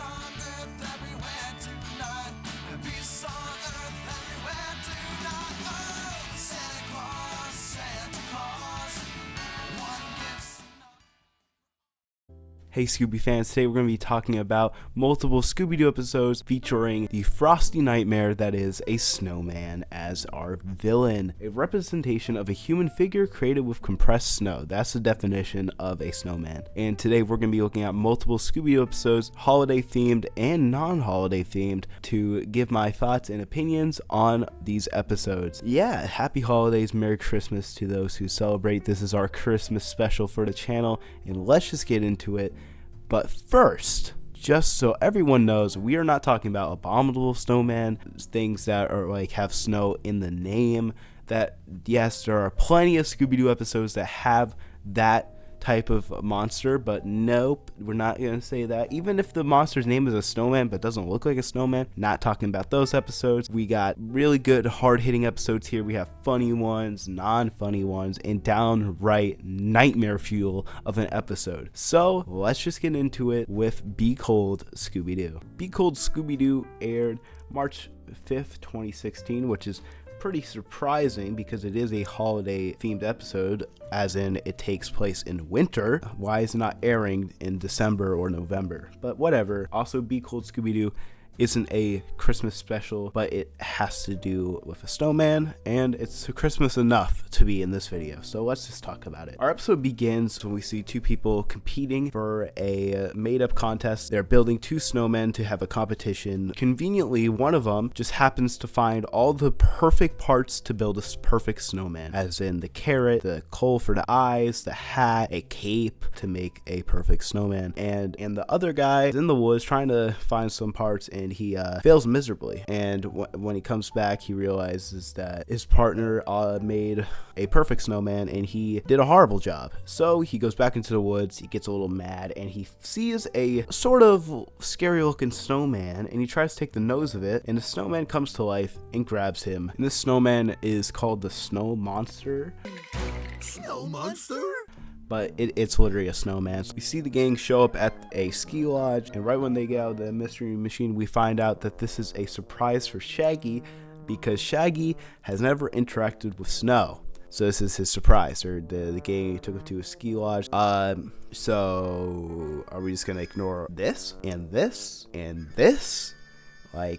on earth everywhere tonight. Peace on earth everywhere tonight. Oh, Santa Claus, Santa Claus. One gives. Hey Scooby fans, today we're going to be talking about multiple Scooby-Doo episodes featuring the frosty nightmare that is a snowman as our villain. A representation of a human figure created with compressed snow. That's the definition of a snowman. And today we're going to be looking at multiple Scooby-Doo episodes, holiday themed and non-holiday themed, to give my thoughts and opinions on these episodes. Yeah, happy holidays, Merry Christmas to those who celebrate. This is our Christmas special for the channel, and let's just get into it. But first, just so everyone knows, we are not talking about abominable snowman, things that are like have snow in the name. That, yes, there are plenty of Scooby-Doo episodes that have that type of monster, but nope, we're not going to say that. Even if the monster's name is a snowman but doesn't look like a snowman, not talking about those episodes. We got really good hard-hitting episodes here. We have funny ones, non-funny ones, and downright nightmare fuel of an episode. So let's just get into it with Be Cold Scooby-Doo. Be Cold Scooby-Doo aired March 5th, 2016, which is pretty surprising because it is a holiday themed episode, as in it takes place in winter. Why is it not airing in December or November? But whatever. Also, Be Cold Scooby-Doo isn't a Christmas special, but it has to do with a snowman, and it's Christmas enough to be in this video, so let's just talk about it. Our episode begins when we see two people competing for a made-up contest. They're building two snowmen to have a competition. Conveniently, one of them just happens to find all the perfect parts to build a perfect snowman, as in the carrot, the coal for the eyes, the hat, a cape to make a perfect snowman, and the other guy is in the woods trying to find some parts, and he fails miserably. And when he comes back, he realizes that his partner made a perfect snowman and he did a horrible job. So he goes back into the woods, he gets a little mad, and he sees a sort of scary looking snowman, and he tries to take the nose of it, and the snowman comes to life and grabs him. And this snowman is called the Snow Monster. Snow monster? But it's literally a snowman. So we see the gang show up at a ski lodge, and right when they get out of the mystery machine, we find out that this is a surprise for Shaggy, because Shaggy has never interacted with snow. So this is his surprise, or the gang took him to a ski lodge. So are we just gonna ignore this and this and this? Like,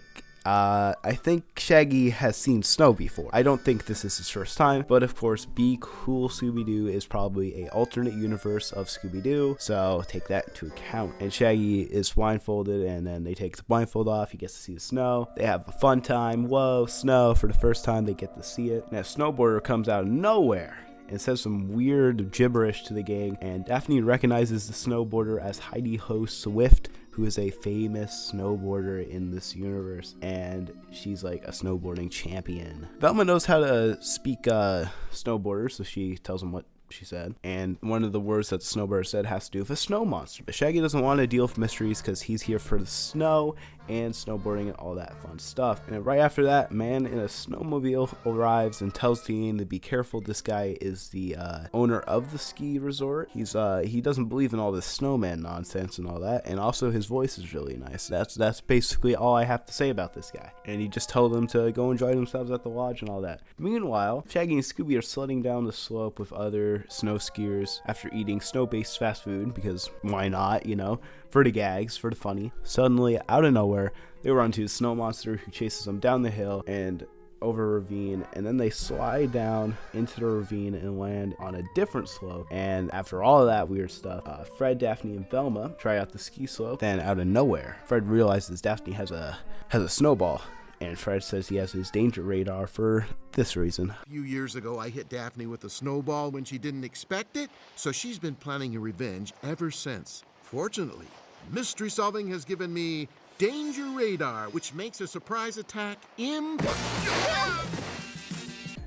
I think Shaggy has seen snow before. I don't think this is his first time, but of course, Be Cool Scooby-Doo is probably a alternate universe of Scooby-Doo, so take that into account. And Shaggy is blindfolded, and then they take the blindfold off. He gets to see the snow. They have a fun time. Whoa, snow! For the first time, they get to see it. And a snowboarder comes out of nowhere and says some weird gibberish to the gang, and Daphne recognizes the snowboarder as Heidi Ho Swift, who is a famous snowboarder in this universe, and she's like a snowboarding champion. Velma knows how to speak snowboarder, so she tells him what she said, and one of the words that the snowboarder said has to do with a snow monster. But Shaggy doesn't want to deal with mysteries because he's here for the snow and snowboarding and all that fun stuff. And right after that, a man in a snowmobile arrives and tells Dean to be careful. This guy is the owner of the ski resort. He doesn't believe in all this snowman nonsense and all that, and also his voice is really nice. That's basically all I have to say about this guy. And he just told them to go enjoy themselves at the lodge and all that. Meanwhile, Shaggy and Scooby are sledding down the slope with other snow skiers after eating snow-based fast food, because why not, you know, for the gags, for the funny. Suddenly, out of nowhere, they run into the snow monster, who chases them down the hill and over a ravine, and then they slide down into the ravine and land on a different slope. And after all of that weird stuff, Fred, Daphne, and Velma try out the ski slope. Then out of nowhere, Fred realizes Daphne has a snowball, and Fred says he has his danger radar for this reason. A few years ago, I hit Daphne with a snowball when she didn't expect it, so she's been planning a revenge ever since. Fortunately, mystery solving has given me danger radar, which makes a surprise attack impossible.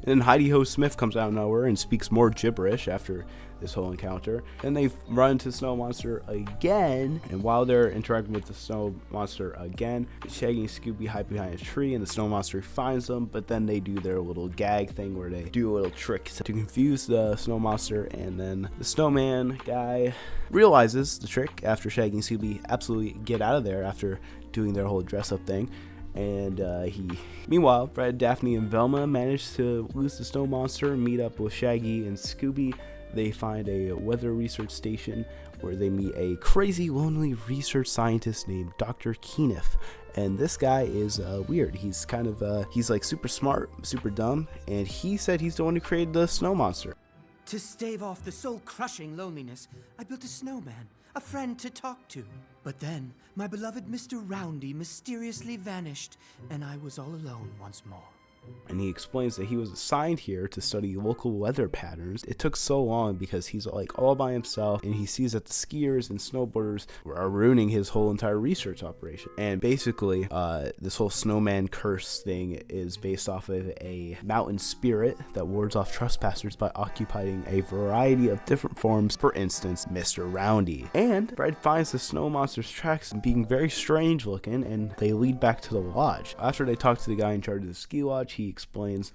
And then Heidi Ho Smith comes out of nowhere and speaks more gibberish after this whole encounter. Then they run into the snow monster again, and while they're interacting with the snow monster again, Shaggy and Scooby hide behind a tree and the snow monster finds them, but then they do their little gag thing where they do a little trick to confuse the snow monster, and then the snowman guy realizes the trick after Shaggy and Scooby absolutely get out of there after doing their whole dress up thing. And meanwhile, Fred, Daphne, and Velma manage to lose the snow monster and meet up with Shaggy and Scooby. They find a weather research station where they meet a crazy, lonely research scientist named Dr. Keenif. And this guy is weird. He's kind of, he's like super smart, super dumb. And he said he's the one who created the snow monster. To stave off the soul-crushing loneliness, I built a snowman, a friend to talk to. But then, my beloved Mr. Roundy mysteriously vanished, and I was all alone once more. And he explains that he was assigned here to study local weather patterns. It took so long because he's like all by himself, and he sees that the skiers and snowboarders are ruining his whole entire research operation. And basically, this whole snowman curse thing is based off of a mountain spirit that wards off trespassers by occupying a variety of different forms. For instance, Mr. Roundy. And Fred finds the snow monster's tracks being very strange looking, and they lead back to the lodge. After they talk to the guy in charge of the ski lodge, he explains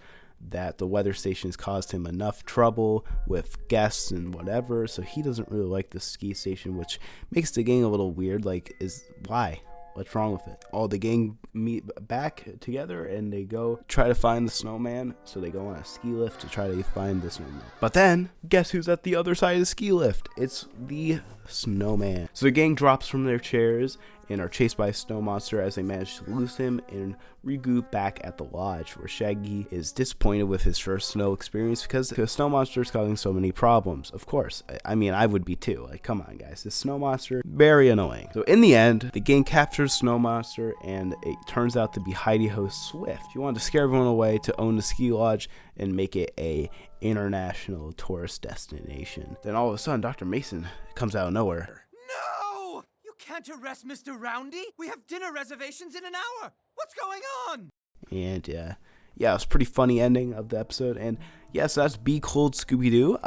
that the weather station has caused him enough trouble with guests and whatever, so he doesn't really like the ski station, which makes the gang a little weird. Like, why? What's wrong with it? All the gang meet back together and they go try to find the snowman. So they go on a ski lift to try to find the snowman. But then, guess who's at the other side of the ski lift? It's the snowman. So the gang drops from their chairs and are chased by a snow monster as they manage to lose him and regroup back at the lodge, where Shaggy is disappointed with his first snow experience because the snow monster is causing so many problems. Of course, I mean, I would be too. Like, come on, guys, this snow monster, very annoying. So in the end, the gang captures snow monster, and it turns out to be Heidi Ho Swift. She wanted to scare everyone away to own the ski lodge and make it a international tourist destination. Then all of a sudden, Dr. Mason comes out of nowhere. No! You can't arrest Mr. Roundy! We have dinner reservations in an hour! What's going on? And yeah, it was a pretty funny ending of the episode. And yeah, so that's Be Cold Scooby-Doo.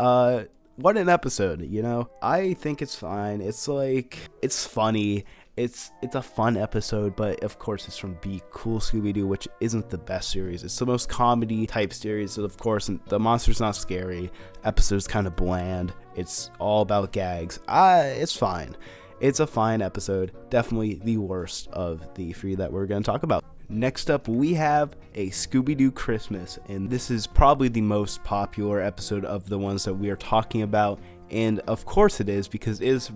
What an episode, you know? I think it's fine. It's like, it's funny. It's a fun episode, but of course it's from Be Cool Scooby-Doo, which isn't the best series. It's the most comedy type series, so of course the monster's not scary. Episode's kind of bland. It's all about gags. It's fine. It's a fine episode. Definitely the worst of the three that we're going to talk about. Next up, we have a Scooby-Doo Christmas, and this is probably the most popular episode of the ones that we are talking about. And of course it is, because it's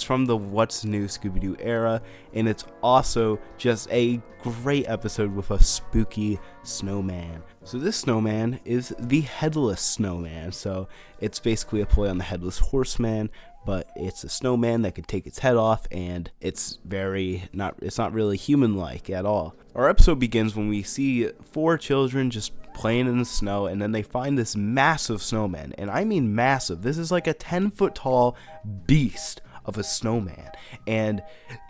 from the What's New Scooby-Doo era, and it's also just a great episode with a spooky snowman. So this snowman is the Headless Snowman, so it's basically a play on the Headless Horseman, but it's a snowman that could take its head off, and it's not really human-like at all. Our episode begins when we see 4 children just playing in the snow, and then they find this massive snowman, and I mean massive. This is like a 10-foot tall beast of a snowman, and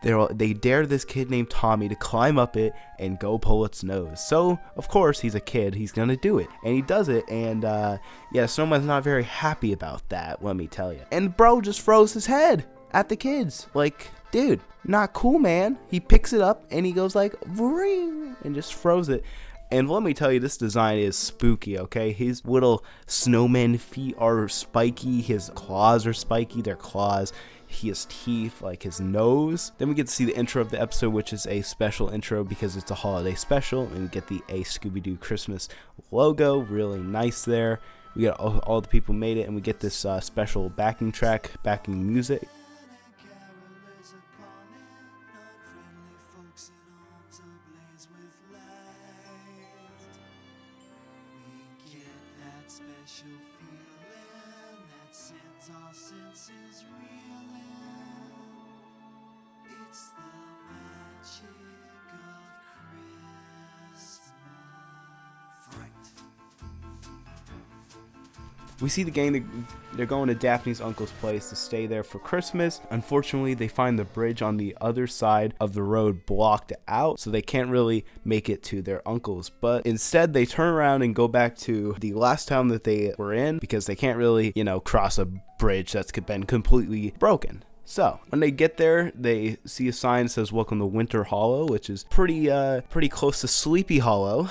they dare this kid named Tommy to climb up it and go pull its nose. So of course he's a kid, he's gonna do it, and he does it, and Snowman's not very happy about that, let me tell you. And bro just throws his head at the kids. Like, dude, not cool, man. He picks it up and he goes like, "Vroom," and just throws it. And let me tell you, this design is spooky, okay? His little snowman feet are spiky. His claws are spiky. Their claws. He has teeth, like his nose. Then we get to see the intro of the episode, which is a special intro because it's a holiday special. And we get the A Scooby-Doo Christmas logo. Really nice there. We got all the people made it. And we get this special backing track, backing music. We see the gang, they're going to Daphne's uncle's place to stay there for Christmas. Unfortunately, they find the bridge on the other side of the road blocked out, so they can't really make it to their uncle's. But instead, they turn around and go back to the last town that they were in because they can't really, cross a bridge that's been completely broken. So when they get there, they see a sign that says "Welcome to Winter Hollow," which is pretty close to Sleepy Hollow,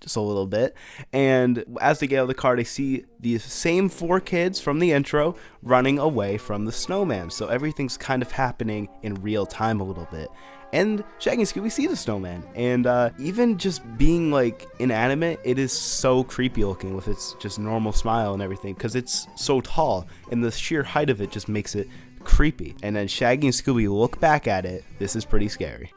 just a little bit. And as they get out of the car, they see the same 4 kids from the intro running away from the snowman. So everything's kind of happening in real time a little bit. And Shaggy and Scooby see the snowman, and even just being like inanimate, it is so creepy looking with its just normal smile and everything because it's so tall, and the sheer height of it just makes it creepy. And then Shaggy and Scooby look back at it. This is pretty scary.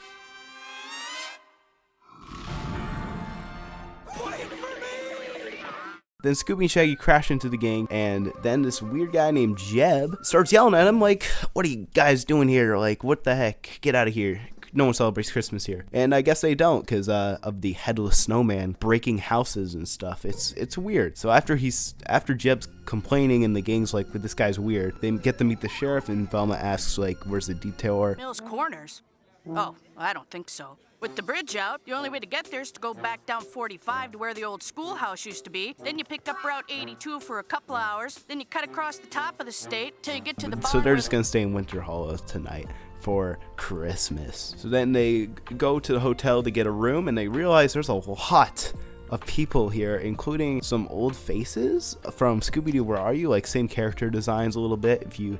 Then Scooby and Shaggy crash into the gang, and then this weird guy named Jeb starts yelling at him like, "What are you guys doing here? Like, what the heck? Get out of here. No one celebrates Christmas here." And I guess they don't because of the headless snowman breaking houses and stuff. It's weird. So after Jeb's complaining and the gang's like, "This guy's weird," they get to meet the sheriff, and Velma asks like, "Where's the detailer?" Mills Corners? Oh, I don't think so. With the bridge out, the only way to get there is to go back down 45 to where the old schoolhouse used to be. Then you pick up Route 82 for a couple hours. Then you cut across the top of the state till you get to the So they're just gonna stay in Winter Hollow tonight for Christmas. So then they go to the hotel to get a room, and they realize there's a lot of people here, including some old faces from Scooby-Doo Where Are You? Like same character designs a little bit. If you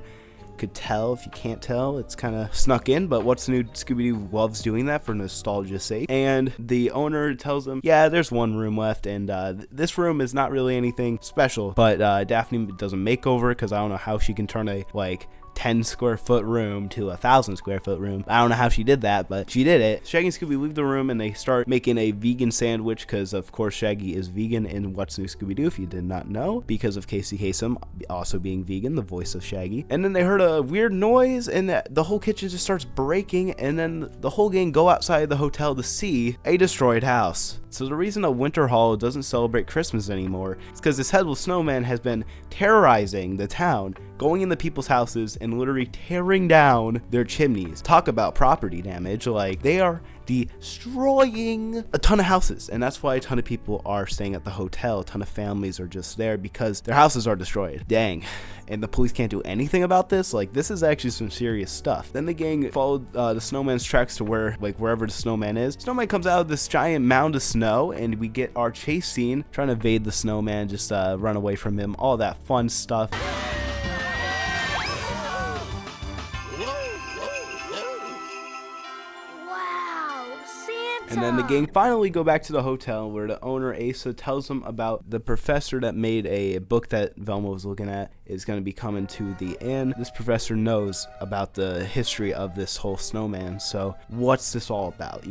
could tell, if you can't tell, it's kind of snuck in, but What's New Scooby-Doo loves doing that for nostalgia's sake. And the owner tells them, yeah, there's one room left, and this room is not really anything special, but Daphne does a makeover because I don't know how she can turn a 10 square foot room to 1,000 square foot room. I don't know how she did that, but she did it. Shaggy and Scooby leave the room and they start making a vegan sandwich because of course Shaggy is vegan in What's New Scooby-Doo, if you did not know, because of Casey Kasem also being vegan, the voice of Shaggy. And then they heard a weird noise and the whole kitchen just starts breaking, and then the whole gang go outside the hotel to see a destroyed house. So the reason that Winter Hollow doesn't celebrate Christmas anymore is because this headless snowman has been terrorizing the town, going into people's houses and literally tearing down their chimneys. Talk about property damage. Like, they are destroying a ton of houses, and that's why a ton of people are staying at the hotel. A ton of families are just there because their houses are destroyed. Dang. And the police can't do anything about this. Like, this is actually some serious stuff. Then the gang followed the snowman's tracks to wherever the snowman is. Snowman comes out of this giant mound of snow, and we get our chase scene trying to evade the snowman, just run away from him, all that fun stuff. And then the gang finally go back to the hotel where the owner, Asa, tells them about the professor that made a book that Velma was looking at is going to be coming to the inn. This professor knows about the history of this whole snowman. So what's this all about?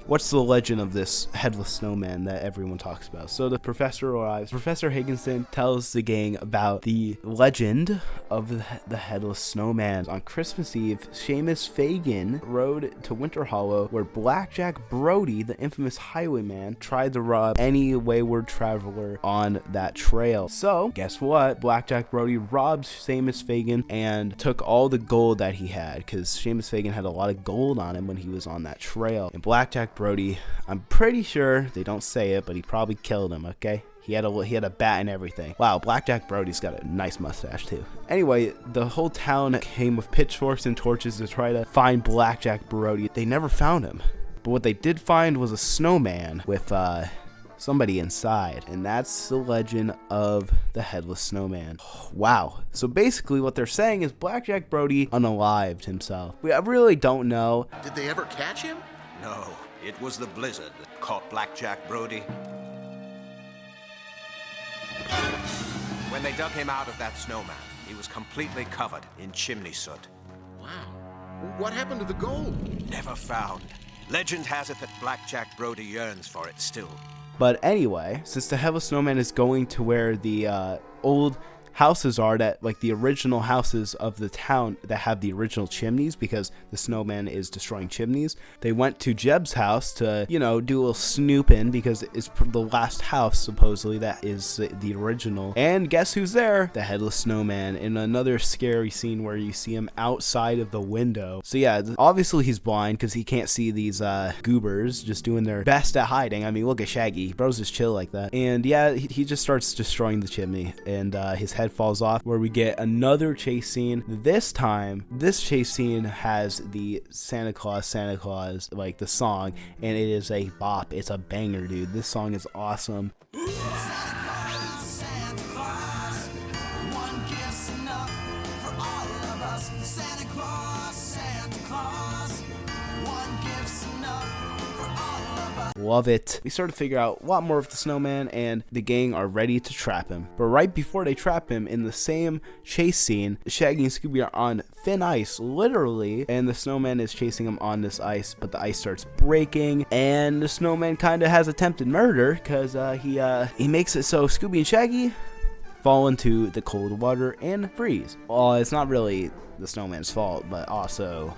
What's the legend of this headless snowman that everyone talks about? So the professor arrives. Professor Higginson tells the gang about the legend of the headless snowman. On Christmas Eve, Seamus Fagin rode to Winter Hollow where Blackjack Brody, the infamous highwayman, tried to rob any wayward traveler on that trail. So guess what? Blackjack Brody robbed Seamus Fagin and took all the gold that he had, because Seamus Fagin had a lot of gold on him when he was on that trail. And Blackjack Brody, I'm pretty sure, they don't say it, but he probably killed him, okay? He had a bat and everything. Wow, Blackjack Brody's got a nice mustache too. Anyway, the whole town came with pitchforks and torches to try to find Blackjack Brody. They never found him. But what they did find was a snowman with somebody inside. And that's the legend of the headless snowman. Wow. So basically what they're saying is Blackjack Brody unalived himself. I really don't know. Did they ever catch him? No, it was the blizzard that caught Blackjack Brody. When they dug him out of that snowman, he was completely covered in chimney soot. Wow. What happened to the gold? Never found. Legend has it that Blackjack Brody yearns for it still. But anyway, since the headless snowman is going to where the old houses are, that like the original houses of the town that have the original chimneys, because the snowman is destroying chimneys. They went to Jeb's house to, you know, do a little snooping because it's the last house supposedly that is the original. And guess who's there? The headless snowman, in another scary scene where you see him outside of the window. So yeah, obviously he's blind because he can't see these goobers just doing their best at hiding. I mean, look at Shaggy, bro's just chill like that. And yeah, he just starts destroying the chimney, and his head falls off, where we get another chase scene. This time, this chase scene has the Santa Claus, like the song, and it is a bop. It's a banger, dude. This song is awesome. Santa Claus, one gift's enough for all of us. Santa Claus, one gift's enough for all of us. Love it. We start to figure out a lot more of the snowman, and the gang are ready to trap him. But right before they trap him, in the same chase scene, Shaggy and Scooby are on thin ice, literally, and the snowman is chasing him on this ice, but the ice starts breaking, and the snowman kind of has attempted murder because he makes it so Scooby and Shaggy fall into the cold water and freeze. Well, it's not really the snowman's fault, but also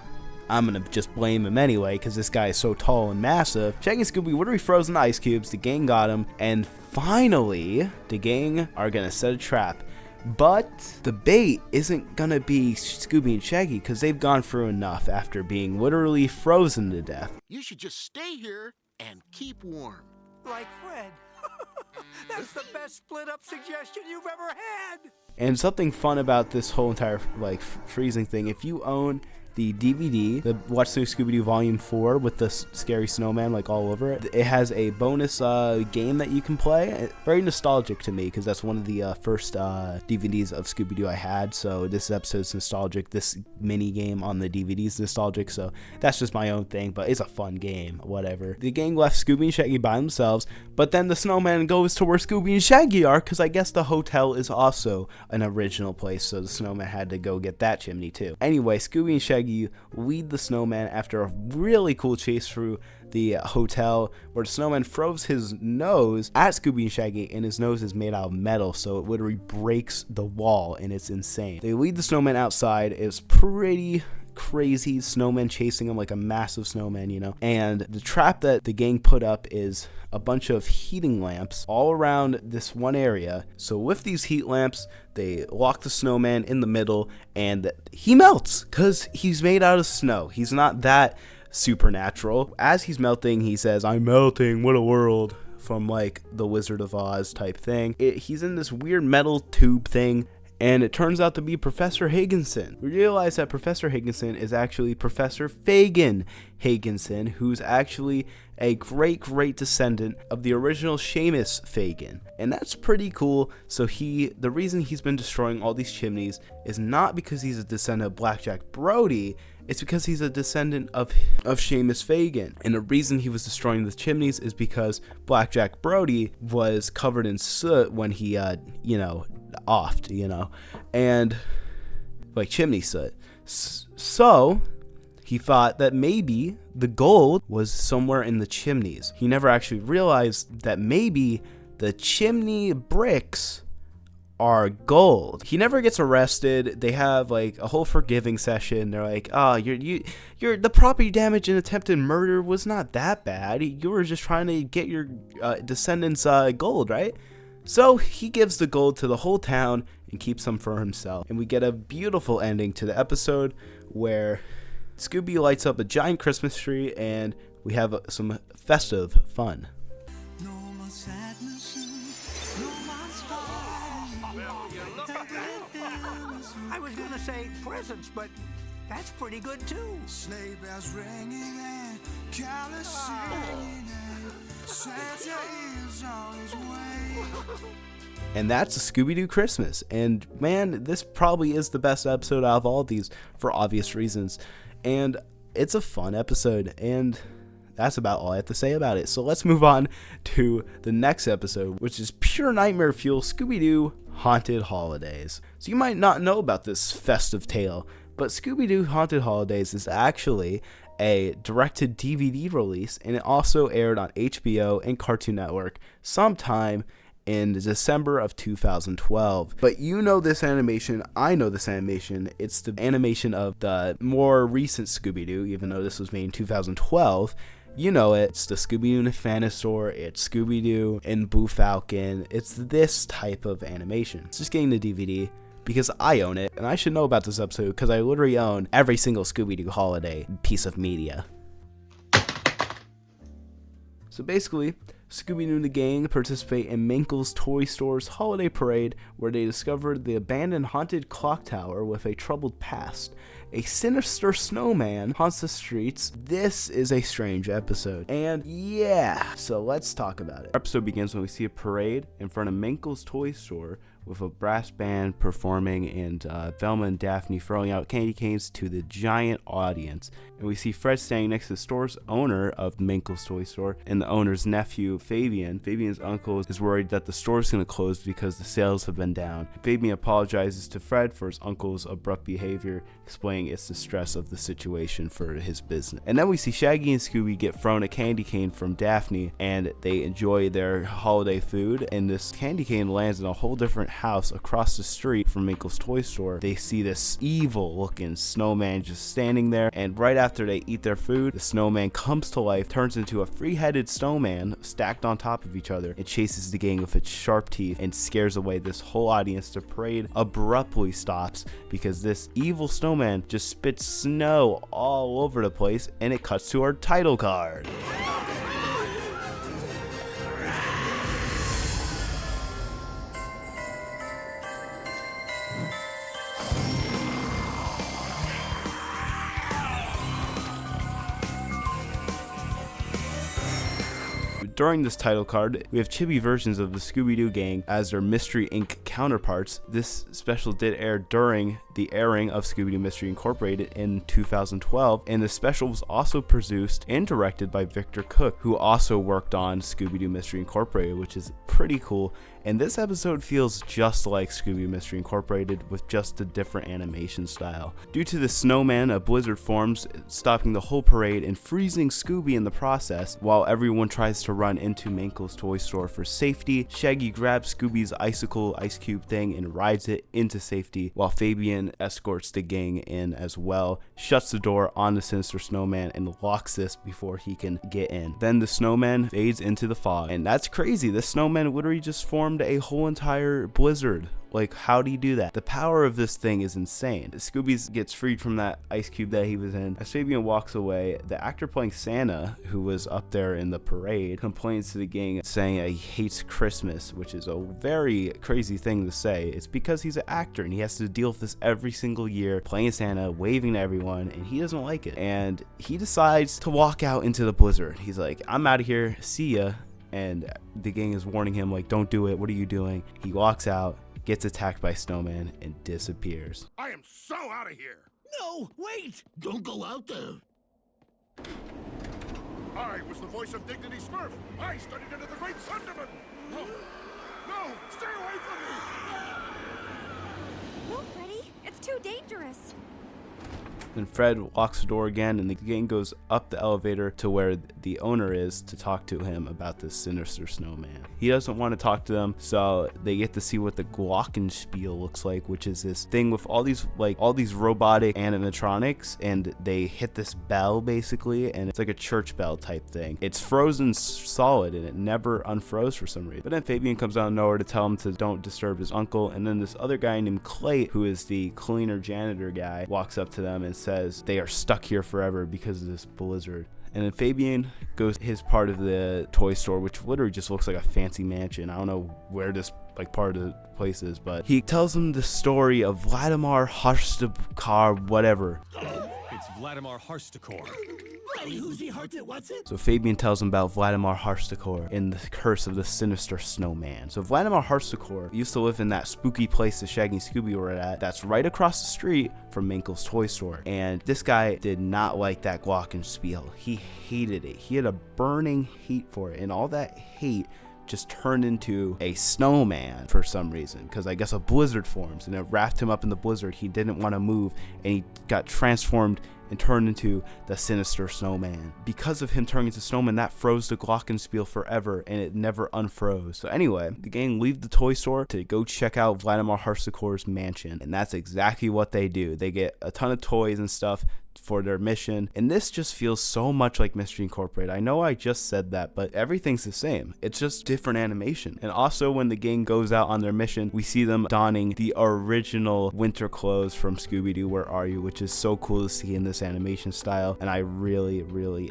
I'm gonna just blame him anyway because this guy is so tall and massive. Shaggy and Scooby literally frozen ice cubes. The gang got him, and finally the gang are gonna set a trap. But the bait isn't gonna be Scooby and Shaggy because they've gone through enough after being literally frozen to death. You should just stay here and keep warm. Like Fred. That's the best split-up suggestion you've ever had. And something fun about this whole entire like freezing thing, if you own the DVD, the Watch Through Scooby-Doo Volume 4 with the scary snowman like all over it, it has a bonus game that you can play. Very nostalgic to me because that's one of the first DVDs of Scooby-Doo I had, so this episode's nostalgic. This mini game on the DVD is nostalgic, so that's just my own thing, but it's a fun game, whatever. The gang left Scooby and Shaggy by themselves, but then the snowman goes to where Scooby and Shaggy are because I guess the hotel is also an original place, so the snowman had to go get that chimney too. Anyway, Scooby and Shaggy lead the snowman after a really cool chase through the hotel, where the snowman froze his nose at Scooby and Shaggy, and his nose is made out of metal, so it literally breaks the wall, and it's insane. They lead the snowman outside. It's pretty crazy. Snowman chasing him like a massive snowman, you know. And the trap that the gang put up is a bunch of heating lamps all around this one area. So with these heat lamps, they lock the snowman in the middle, and he melts because he's made out of snow. He's not that supernatural. As he's melting, he says, "I'm melting, what a world," from like the Wizard of Oz type thing. He's in this weird metal tube thing, and it turns out to be Professor Higginson. We realize that Professor Higginson is actually Professor Fagin Higginson, who's actually a great descendant of the original Seamus Fagin. And that's pretty cool. So the reason he's been destroying all these chimneys is not because he's a descendant of Blackjack Brody, it's because he's a descendant of Seamus Fagin. And the reason he was destroying the chimneys is because Blackjack Brody was covered in soot when he, offed, and like chimney soot. So he thought that maybe the gold was somewhere in the chimneys. He never actually realized that maybe the chimney bricks are gold. He never gets arrested. They have like a whole forgiving session. They're like, "Oh, you're the property damage and attempted murder was not that bad. You were just trying to get your descendants gold, right?" So he gives the gold to the whole town and keeps some for himself. And we get a beautiful ending to the episode where Scooby lights up a giant Christmas tree and we have some festive fun. No more sadness, no more sorrow. I was gonna say presents, but that's pretty good too. Sleigh bells ringing and carolers singing and Santa is on his way. And that's a Scooby-Doo Christmas. And man, this probably is the best episode out of all of these for obvious reasons. And it's a fun episode, and that's about all I have to say about it. So let's move on to the next episode, which is pure nightmare fuel, Scooby-Doo Haunted Holidays. So you might not know about this festive tale, but Scooby-Doo Haunted Holidays is actually a directed DVD release, and it also aired on HBO and Cartoon Network sometime in December of 2012. But you know this animation, I know this animation. It's the animation of the more recent Scooby-Doo, even though this was made in 2012. You know it. It's the Scooby-Doo and the Fanisaur, it's Scooby-Doo and Boo Falcon. It's this type of animation. It's just getting the DVD because I own it, and I should know about this episode because I literally own every single Scooby-Doo holiday piece of media. So basically, Scooby-Doo and the gang participate in Minkle's Toy Store's holiday parade, where they discover the abandoned haunted clock tower with a troubled past. A sinister snowman haunts the streets. This is a strange episode. And yeah, so let's talk about it. Our episode begins when we see a parade in front of Minkle's Toy Store with a brass band performing and Velma and Daphne throwing out candy canes to the giant audience. And we see Fred standing next to the store's owner of Minkle's Toy Store and the owner's nephew, Fabian. Fabian's uncle is worried that the store's going to close because the sales have been down. Fabian apologizes to Fred for his uncle's abrupt behavior, explaining it's the stress of the situation for his business. And then we see Shaggy and Scooby get thrown a candy cane from Daphne, and they enjoy their holiday food, and this candy cane lands in a whole different house across the street from Minkle's Toy Store. They see this evil looking snowman just standing there, and right after they eat their food, the snowman comes to life, turns into a three-headed snowman stacked on top of each other, and chases the gang with its sharp teeth and scares away this whole audience. The parade abruptly stops because this evil snowman just spits snow all over the place, and it cuts to our title card. During this title card, we have chibi versions of the Scooby-Doo gang as their Mystery Inc. counterparts. This special did air during the airing of Scooby-Doo Mystery Incorporated in 2012, and the special was also produced and directed by Victor Cook, who also worked on Scooby-Doo Mystery Incorporated, which is pretty cool. And this episode feels just like Scooby-Doo Mystery Incorporated with just a different animation style. Due to the snowman, a blizzard forms, stopping the whole parade and freezing Scooby in the process. While everyone tries to run into Minkle's Toy Store for safety, Shaggy grabs Scooby's icicle ice cube thing and rides it into safety, while Fabian escorts the gang in as well, shuts the door on the sinister snowman and locks this before he can get in. Then the snowman fades into the fog, and that's crazy. This snowman literally just formed a whole entire blizzard. Like, how do you do that? The power of this thing is insane. Scooby gets freed from that ice cube that he was in. As Fabian walks away, the actor playing Santa, who was up there in the parade, complains to the gang saying he hates Christmas, which is a very crazy thing to say. It's because he's an actor and he has to deal with this every single year, playing Santa, waving to everyone, and he doesn't like it. And he decides to walk out into the blizzard. He's like, I'm out of here, see ya. And the gang is warning him, like, don't do it, what are you doing? He walks out, gets attacked by Snowman, and disappears. I am so out of here. No, wait! Don't go out there. I was the voice of Dignity Smurf. I studied under the great Sunderman. No, no, stay away from me. No, Freddy, it's too dangerous. Then Fred locks the door again, and the gang goes up the elevator to where the owner is to talk to him about this sinister snowman. He doesn't want to talk to them, so they get to see what the glockenspiel looks like, which is this thing with all these robotic animatronics, and they hit this bell basically, and it's like a church bell type thing. It's frozen solid, and it never unfroze for some reason. But then Fabian comes out of nowhere to tell him to don't disturb his uncle, and then this other guy named Clay, who is the cleaner janitor guy, walks up to them and says they are stuck here forever because of this blizzard. And then Fabian goes to his part of the toy store, which literally just looks like a fancy mansion. I don't know where this part of the place is, but he tells them the story of Vladimir Harstakar, whatever. It's Vladimir Harstakar. So Fabian tells him about Vladimir Harstakar and the curse of the sinister snowman. So Vladimir Harstakar used to live in that spooky place that Shaggy and Scooby were at. That's right across the street from Minkle's Toy Store. And this guy did not like that glockenspiel. He hated it. He had a burning hate for it. And all that hate just turned into a snowman for some reason, because I guess a blizzard forms and it wrapped him up in the blizzard. He didn't want to move, and he got transformed and turned into the sinister Snowman. Because of him turning into Snowman, that froze the glockenspiel forever, and it never unfroze. So anyway, the gang leave the toy store to go check out Vladimir Harsikor's mansion, and that's exactly what they do. They get a ton of toys and stuff for their mission, and this just feels so much like Mystery Incorporated. I know I just said that, but everything's the same. It's just different animation. And also, when the gang goes out on their mission, we see them donning the original winter clothes from Scooby-Doo Where Are You, which is so cool to see in this animation style, and I really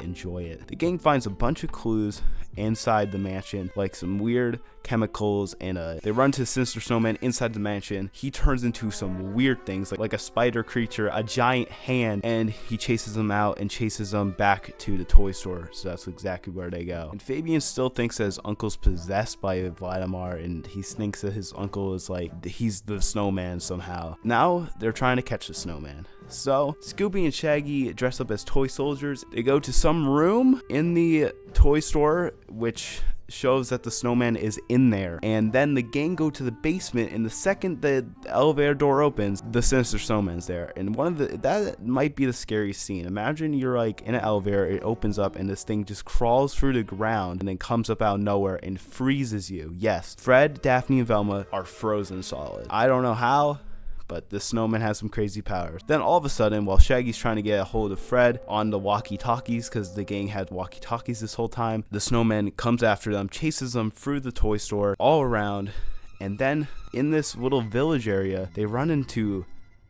enjoy it. The gang finds a bunch of clues inside the mansion, like some weird chemicals, and they run to the sinister Snowman inside the mansion. He turns into some weird things, like a spider creature, a giant hand, and he chases them out and chases them back to the toy store. So that's exactly where they go. And Fabian still thinks that his uncle's possessed by Vladimir, and he thinks that his uncle is like, he's the Snowman somehow. Now they're trying to catch the Snowman. So Scooby and Shaggy dress up as toy soldiers. They go to some room in the toy store, which shows that the Snowman is in there, and then the gang go to the basement, and the second the elevator door opens, the sinister Snowman's there. And that might be the scariest scene. Imagine you're like in an elevator, it opens up, and this thing just crawls through the ground and then comes up out of nowhere and freezes you. Yes, Fred, Daphne, and Velma are frozen solid. I don't know how, but the Snowman has some crazy powers. Then all of a sudden, while Shaggy's trying to get a hold of Fred on the walkie-talkies, because the gang had walkie-talkies this whole time, the Snowman comes after them, chases them through the toy store, all around, and then in this little village area, they run into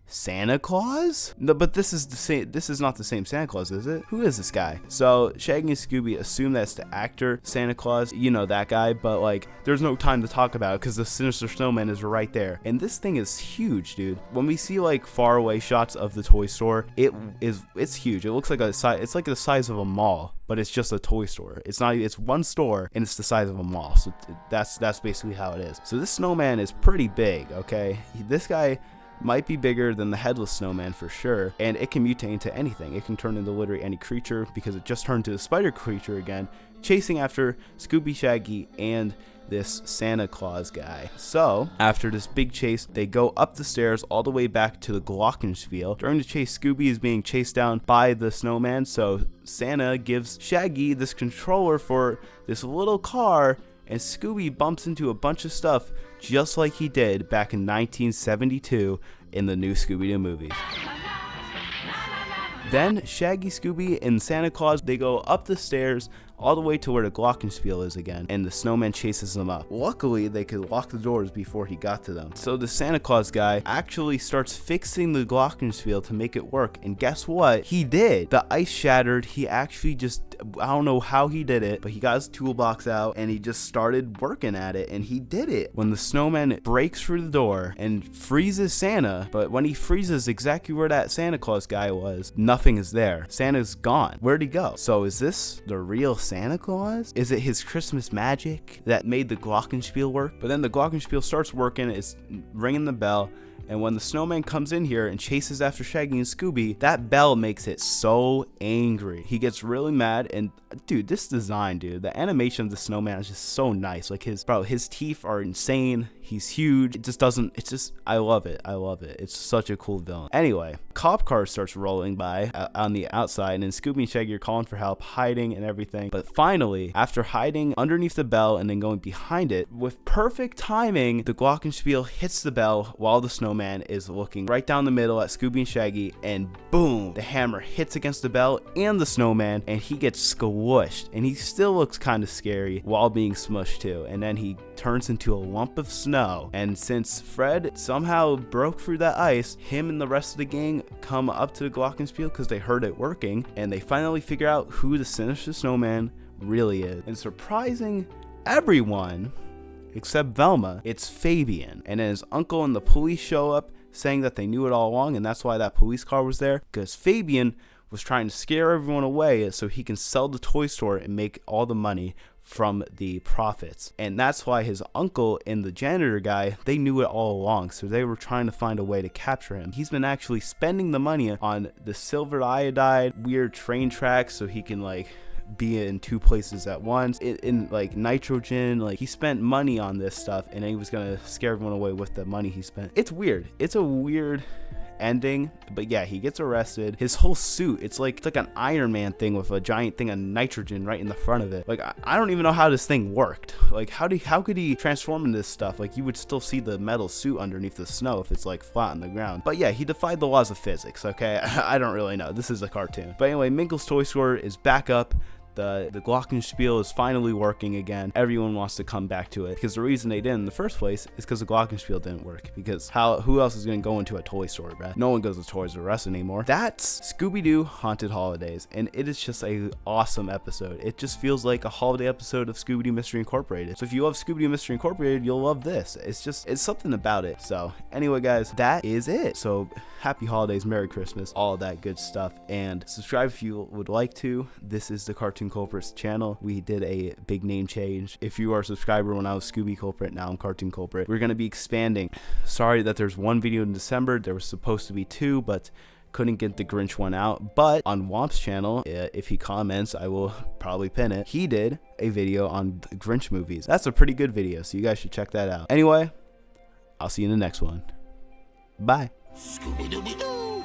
Santa Claus? No, but this is not the same Santa Claus, is it? Who is this guy? So Shaggy and Scooby assume that's the actor Santa Claus, you know, that guy, but like there's no time to talk about it because the sinister Snowman is right there. And this thing is huge, dude. When we see like far away shots of the toy store, it's huge. It looks like it's like the size of a mall, but it's just a toy store. It's one store and it's the size of a mall. So that's basically how it is. So this Snowman is pretty big, okay? This guy might be bigger than the headless Snowman for sure, and it can mutate into anything. It can turn into literally any creature, because it just turned to a spider creature again, chasing after Scooby, Shaggy, and this Santa Claus guy. So after this big chase, they go up the stairs all the way back to the glockenspiel. During the chase, Scooby is being chased down by the Snowman, so Santa gives Shaggy this controller for this little car, and Scooby bumps into a bunch of stuff just like he did back in 1972 in the new Scooby-Doo movies. Then Shaggy, Scooby, and Santa Claus, they go up the stairs all the way to where the glockenspiel is again, and the Snowman chases them up. Luckily, they could lock the doors before he got to them. So the Santa Claus guy actually starts fixing the glockenspiel to make it work, and guess what? He did. The ice shattered. He actually just, I don't know how he did it, but he got his toolbox out and he just started working at it, and he did it. When the Snowman breaks through the door and freezes Santa, but when he freezes exactly where that Santa Claus guy was, nothing is there. Santa's gone. Where'd he go? So is this the real Santa Claus? Is it his Christmas magic that made the glockenspiel work? But then the glockenspiel starts working, it's ringing the bell, and when the Snowman comes in here and chases after Shaggy and Scooby, that bell makes it so angry. He gets really mad, and dude, this design, dude, the animation of the Snowman is just so nice. Like his teeth are insane. He's huge. I love it. It's such a cool villain. Anyway, cop car starts rolling by on the outside, and Scooby and Shaggy are calling for help, hiding and everything. But finally, after hiding underneath the bell and then going behind it, with perfect timing, the glockenspiel hits the bell while the Snowman is looking right down the middle at Scooby and Shaggy, and boom, the hammer hits against the bell and the Snowman, and he gets squished, and he still looks kind of scary while being smushed too. And then he turns into a lump of snow. And since Fred somehow broke through that ice, him and the rest of the gang come up to the glockenspiel because they heard it working, and they finally figure out who the sinister Snowman really is. And surprising everyone except Velma, it's Fabian. And then his uncle and the police show up saying that they knew it all along, and that's why that police car was there, because Fabian was trying to scare everyone away so he can sell the toy store and make all the money from the profits. And that's why his uncle and the janitor guy, they knew it all along, so they were trying to find a way to capture him. He's been actually spending the money on the silver iodide, weird train tracks, so he can like be in two places at once, in like nitrogen. Like, he spent money on this stuff, and he was gonna scare everyone away with the money he spent. It's weird. It's a weird ending. But yeah, he gets arrested. His whole suit, it's like an Iron Man thing with a giant thing of nitrogen right in the front of it. Like, I don't even know how this thing worked. Like, how could he transform into this stuff? Like, you would still see the metal suit underneath the snow if it's like flat on the ground. But yeah, he defied the laws of physics, okay? I don't really know. This is a cartoon. But anyway, Minkle's toy store is back up. The glockenspiel is finally working again. Everyone wants to come back to it because the reason they didn't in the first place is because the glockenspiel didn't work. Because who else is going to go into a toy store, bruh? No one goes to Toys R Us anymore. That's Scooby-Doo Haunted Holidays, and it is just a awesome episode. It just feels like a holiday episode of Scooby-Doo Mystery Incorporated. So if you love Scooby-Doo Mystery Incorporated, you'll love this. It's something about it. So anyway, guys, that is it. So happy holidays, Merry Christmas, all that good stuff, and subscribe if you would like to. This is the Cartoon Culprits channel. We did a big name change. If you are a subscriber when I was Scooby Culprit, now I'm Cartoon Culprit. We're going to be expanding. Sorry that there's one video in December. There was supposed to be two, but couldn't get the Grinch one out. But on Womp's channel, if he comments, I will probably pin it. He did a video on the Grinch movies. That's a pretty good video, so you guys should check that out. Anyway, I'll see you in the next one. Bye. Scooby-Doo-Doo,